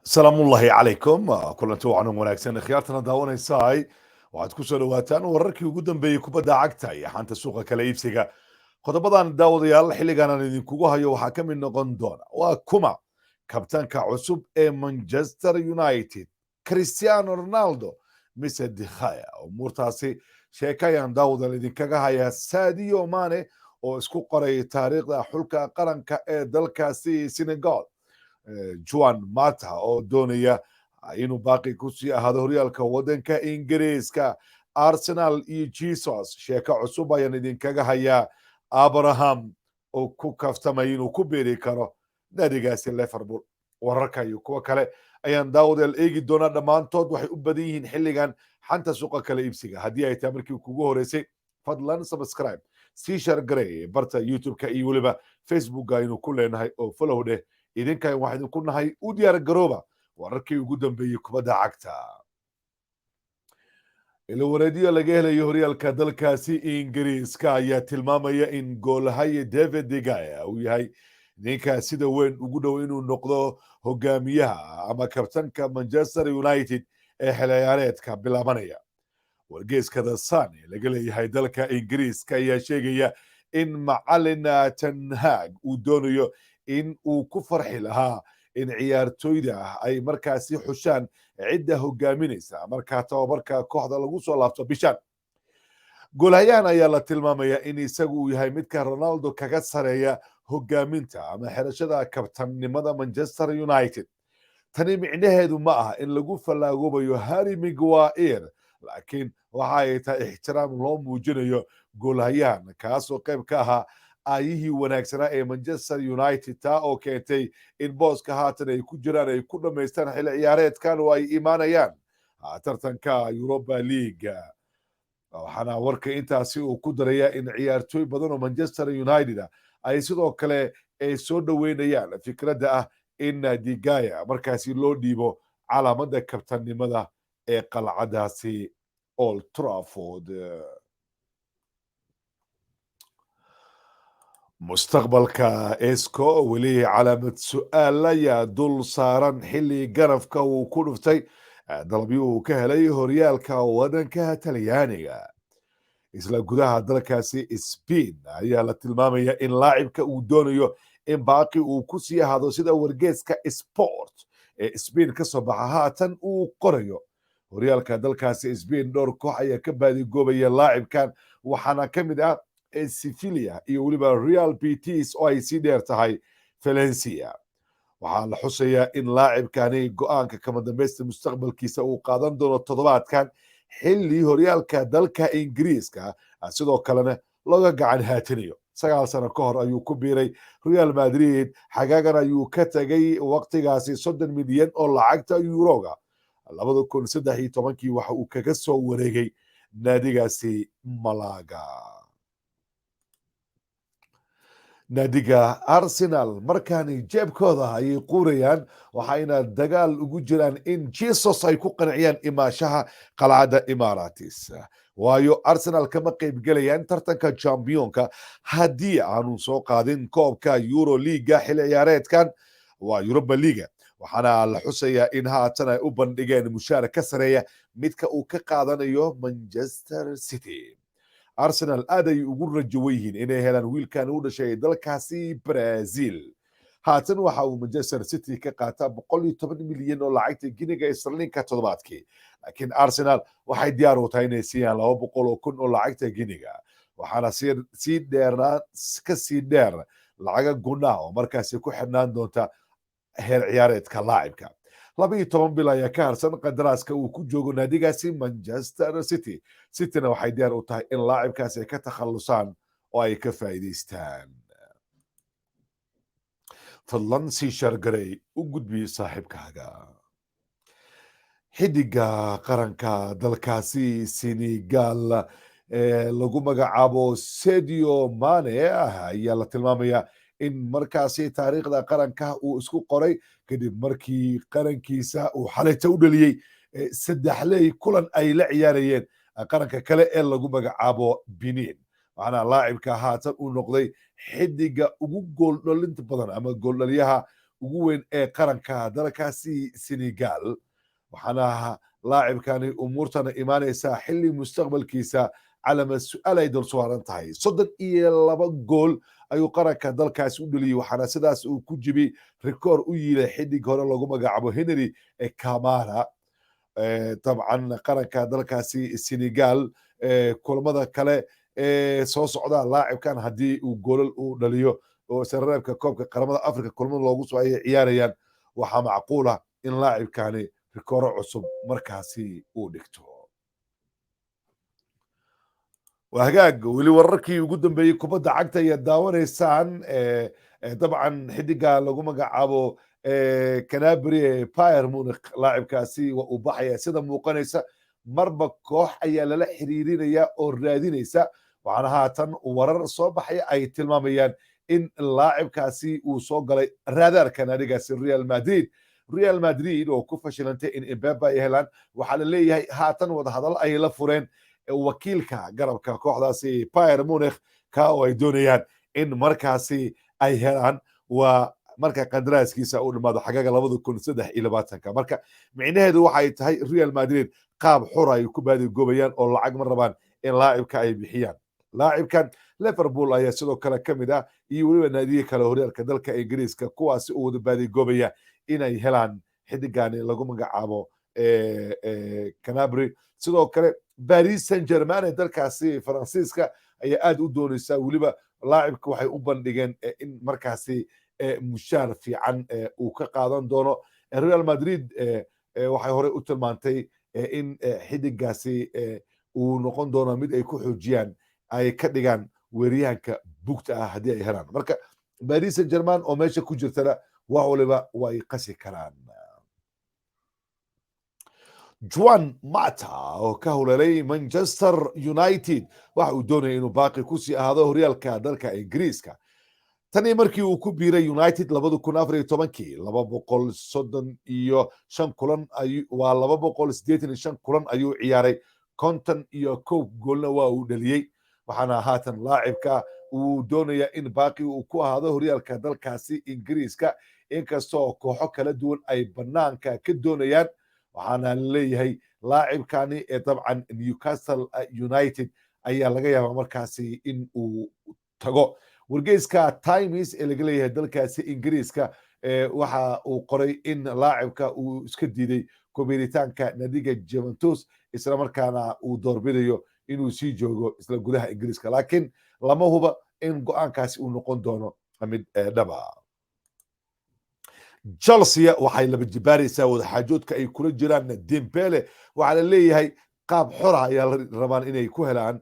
salaamu ullaahi calaykum kulanti wacan wanaagsan khiyaartana daawanaysaay waxaad ku soo dhawaataan wararkii ugu dambeeyey kubadda cagta iyo xanta suuqa kala iibsiga qodobadan daawadayaal xilligan aan idinkugu hayo waxaa ka mid noqon doona waa kuma kabtanka cusub ee manchester united cristiano ronaldo mise dikhaya umuurtaasi sheekayaan daawadayaal idinkaga haya sadio mane oo isku qoray taariikhda xulka qaranka ee dalkaasi senegal juan mata oo doonaya inuu baaqi ku sii ahaado horyaalka waddanka ingiriiska arsenal iyo jesus sheeko cusub ayaan idinkaga hayaa abraham oo ku kaftamay inuu ku beeri karo naadigaasi liverpool wararka iyo kuwo kale ayaan daawadayaal eegi doonaa dhammaantood waxay u badan yihiin xilligan xanta suuqa kala iibsiga haddii ay tahay markii kugu horeysay fadlan subscribe sii shargarey barta youtube-ka iyo weliba facebookga aynu ku leenahay oo follow dheh idinkan waxaa idinku nahay u diyaar garooba wararkii ugu dambeeyey kubadda cagta ilawareedyo laga helayo horyaalka dalkaasi ingiriiska ayaa tilmaamaya in goolhaye david digaya uu yahay ninka sida weyn ugu dhow inuu noqdo hogaamiyaha ama kabtanka manchester united ee xilciyaareedka bilaabanaya wargeeska the sun ee laga leeyahay dalka ingiriiska ayaa sheegaya in macalin ten hag uu doonayo in uu ku farxi lahaa in ciyaartoyda ay markaasi xushaan cidda hogaaminaysa markaa tababarka kooxda lagu soo laabto bishaan goolhayahan ayaa la tilmaamaya in isagu uu yahay midka ronaldo kaga sareeya hogaaminta ama xerashada kabtannimada manchester united tani micnaheedu ma aha in lagu fallaagoobayo harry maguire laakiin waxa ay tahay ixtiraam loo muujinayo goolhayahan kaasoo qayb ka ahaa aayihii wanaagsanaa ee manchester united taa oo keentay in booska haatan ay ku jiraan ay ku dhammaystaan xilli ciyaareedkan oo ay imaanayaan tartanka europa leaga waxaana warka intaasi uu ku daraya in ciyaartooy badan oo manchester united ay sidoo kale ay soo dhoweynayaan fikradda ah in digaya markaasi loo dhiibo calaamada kabtannimada ee qalcadaasi old trafford mustaqbalka esco weli calaamad su-aal ayaa dul saaran xilli garafka uu ku dhuftay dalabyo uu ka helay horyaalka waddanka talyaaniga isla gudaha dalkaasi spain ayaa la tilmaamaya in laacibka uu doonayo in baaqi uu ku sii ahaado sida wargeeska sport ee spain ka soo baxa haatan uu qorayo horyaalka dalkaasi spain dhowr koox ayaa ka baadigoobaya laacibkan waxaana ka mid ah sevilia iyo weliba real betis oo ay sii dheer tahay valencia waxaa la xusayaa in laacibkani go-aanka kama dambaysta mustaqbalkiisa uu qaadan doono toddobaadkan xilli horyaalka dalka ingiriiska sidoo kalena looga gacan haatinayo 9 sano ka hor ayuu ku biiray real madrid xagaagan ayuu ka tegay waqtigaasi 30 milyan oo lacagta yuroga 2013 waxa uu kaga soo wareegay naadigaasi malaga naadiga arsenal markaani jeebkooda ayay quurayaan waxayna dagaal ugu jiraan in jesus ay ku qanciyaan imaashaha qalcadda imaratis waayo arsenal kama qaybgelayaan tartanka championka haddii aanu soo qaadin koobka euro liga xilli ciyaareedkan waa europa liga waxaana la xusayaa in haatan ay u bandhigeen mushaar ka sareeya midka uu ka qaadanayo manchester city arsenal aad ay ugu rajo yihiin inay helaan wiilkan u dhashay dalkaasi brazil haatan waxa uu manchester city ka qaataa 110 milyan oo lacagta giniga istarlinka toddobaadkii laakiin arsenal waxay diyaar u tahay inay siiyaan 200 kun oo lacagta giniga waxaana kasii dheer lacaga gunaa oo markaasi ku xidhnaan doonta heer ciyaareedka laacibka 12 bil ayaa ka harsan qadaraaska uu ku joogo naadigaasi manchester city cityna waxay diyaar u tahay in laacibkaasi ay ka takhalusaan oo ay ka faa'iidaystaan fadlan sii shargarey u gudbi saaxiibkaaga xidiga qaranka dalkaasi senegal lagu magacaabo sadio mane ayaa la tilmaamaya in markaasi taariikhda qaranka uu isku qoray kadib markii qarankiisa uu xalayta u dhaliyey 3 ley kulan ay la ciyaarayeen qaranka kale ee lagu magacaabo benin waxaana laacibka haatan uu noqday xidiga ugu gooldhalinta badan ama gooldhaliyaha ugu weyn ee qaranka dalkaasi Senegal waxaana laacibkani umuurtana imaanaysaa xilli mustaqbalkiisa calama su-aal ay dul saaran tahay 32 gool ayuu qaranka dalkaasi u dhaliyey waxaana sidaas uu ku jibi rikoor u yiilay xidig hore lagu magacaabo Henry Camara dabcan qaranka dalkaasi Senegal kulamada kale soo socda laacibkan haddii uu goolal u dhaliyo oo sarareebka koobka qaramada Afrika kulamada loogu soo ay ciyaarayaan waxaa macquul ah in laacibkani rikooro cusub markaasi uu dhigto وهجاج ولي وركي وجود بي كوبا عقتا يداون سان طبعا حدقة لو مقعبو كنابري باير مونخ لاعب كاسي وبحيا سيدا موقنيسا مربى كوح ايا للا حريرين يا اورادينيسا وعن هاتن ورر صوبحيا اي تلماميان ان اللاعب كاسي وصوغلي رادار كناديغاسي ريال مدريد وكوفا شلنتي ان امبابا يهلان وحال ليهي هاتن ودهدل اي لفورين wakiilka garabka kooxdaasi Bayern Munich ka oo ay doonayaan in markaasi ay helaan waa marka qandaraaskiisa uu dhamaado xagaga 2023 marka micnaheedu waxay tahay Real Madrid qaab xor ay ku baadi goobayaan oo lacag ma rabaan in laacibka ay bixiyaan laacibkan Liverpool ayaa sidoo kale kamid ah iyo waliba naadiga kale horyaalka dalka Ingiriiska kuwaasi uu wada baadi goobaya inay helaan xidigani lagu magacaabo Canabry sidoo kale Paris Saint-Germain dalkaasi Faransiiska ayaa aad u doonaysa waliba laacibka waxay u bandhigeen in markaasi mushaar fiican uu ka qaadan doono Real Madrid waxay hore u tilmaantay in xidigaasi uu noqon doono mid ay ku xoojiyaan ay ka dhigaan weeryahanka bugta ah haddii ay helaan marka Paris Saint-Germain oo meesha ku jirtana wax waliba way qasi karaan Juan Mata oo ka howlelay Manchester United waxa uu doonayay inuu baaqi ku sii ahaado horyaalka dalka Ingiriiska tani markii uu ku biiray United 2014 235 kulan waa 285 kulan ayuu ciyaaray konton iyo kow goolna waa uu dhaliyay waxaana haatan laacibka uu doonaya in baaqi uu ku ahaado horyaalka dalkaasi Ingiriiska inkastoo kooxo kala duwan ay banaanka ka doonayaan waxaana leeyahay laacibkani dabcan Newcastle United ayaa laga yaabaa markaasi in uu tago wargeyska Times ee laga leeyahay dalkaasi Ingiriiska waxa uu qoray in laacibka uu iska diiday koobiritaanka nadiga Juventus isla markaana uu doorbidayo inuu sii joogo isla gudaha Ingiriiska laakiin lama huba in go'aankaasi uu noqon doono mid dhaba Chelsea waxay laba jibaaraysaa wada xaajoodka ay kula jiraan Dembele waxa la leeyahay qaab xor ah ayaa rabaan inay ku helaan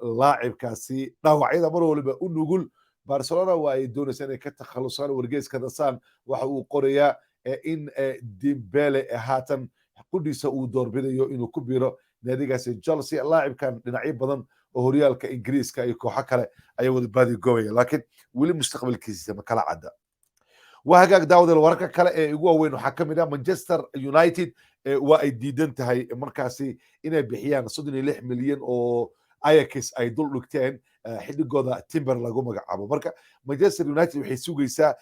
laacibkaasi dhaawacyada mar waliba u nugul Barcelona waa ay doonaysaa inay ka takhalusaan wargeyska Dasan waxa uu qorayaa in Dembele haatan qudhiisa uu doorbidayo inuu ku biiro naadigaasi Chelsea laacibkan dhinacyo badan oo horyaalka Ingiriiska iyo kooxo kale ay wada baadi goobaya laakiin weli mustaqbalkiisa ma kala cadda وهاجاك داود الورقه كلا ugu weyn waxa kamid ah Manchester United waa ay diidan tahay markaasi inay bixiyaan 36 milyan oo Ajax ay dul dhigteen xidigooda Timber lagu magacaabo marka Manchester United waxay sugaysaa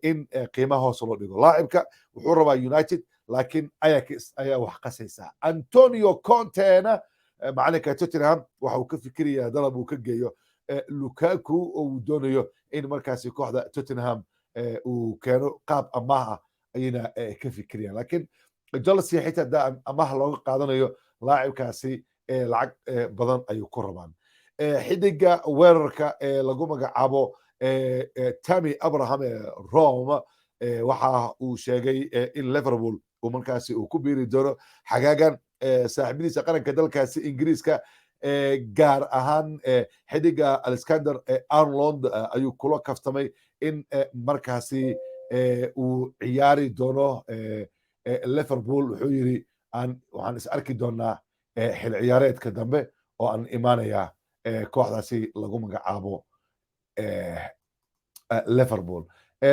in qiimaha hoos loo dhigo laacibka wuxuu rabaa United laakiin Ajax ayaa wax qasaysa Antonio Conte macalinka Tottenham waxa uu ka fikirayaa dalab uu ka geeyo Lukaku oo uu doonayo in markaasi kooxda Tottenham uu keeno qaab amaah ayna ka fikirayaan laakiin Chelsea xitaa da amaah looga qaadanayo laacibkaasi lacag badan ayuu ku rabaan xidiga weerarka lagu magacaabo Tammy Abraham Rome waxa uu sheegay in Liverpool uu markaasi uu ku biiri doono xagaagan saaxiibadiisa qaranka dalkaasi Ingiriiska gaar ahaan xidiga Alexander Arnold ayuu kula kaftamay in markaasi uu ciyaari doono Liverpool wuxuu yiri waxaan is arki doonaa xil ciyaareedka dambe oo aan imaanaya kooxdaasi lagu magacaabo Liverpool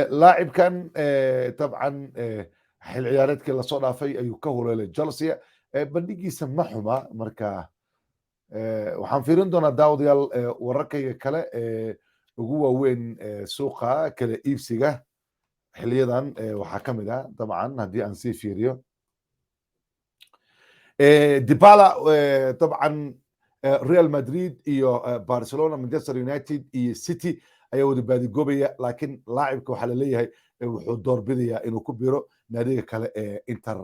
laacibkan dabcan xil ciyaareedkii la soo dhaafay ayuu ka howleelay Chelsea bandhigiisa ma xuma marka waxaan fiirin doonaa daawadayaal wararkayga kale ugu waaweyn suuqa kala iibsiga xiliyadan waxaa ka mid ah dabcan haddii aan sii fiiriyo dibala dabcan real madrid iyo barcelona, manchester united iyo city ayaa wada baadigobaya laakiin laacibka waxaa laleeyahay wuxuu doorbidaya inuu ku biro naadiga kale ee inter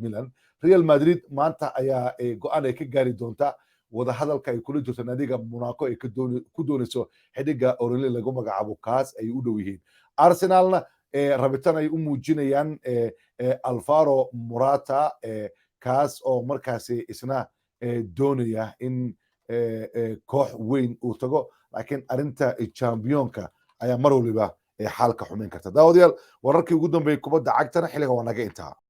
milan. real madrid maanta ayaa go-aan ay ka gaari doontaa wadahadalka ay kula jirto naadiga monaco ay ku doonayso xidiga orele lagu magacaabo kaas ay u dhow yihiin. arsenalna rabitaan ay u muujinayaan alvaro morata kaas oo markaasi isna doonaya in koox weyn uu tago, laakiin arinta championka ayaa mar waliba xaalka xumeyn karta. daawadayaal wararkii ugu dambeeyey kubadda cagtana xiliga waa naga intaa.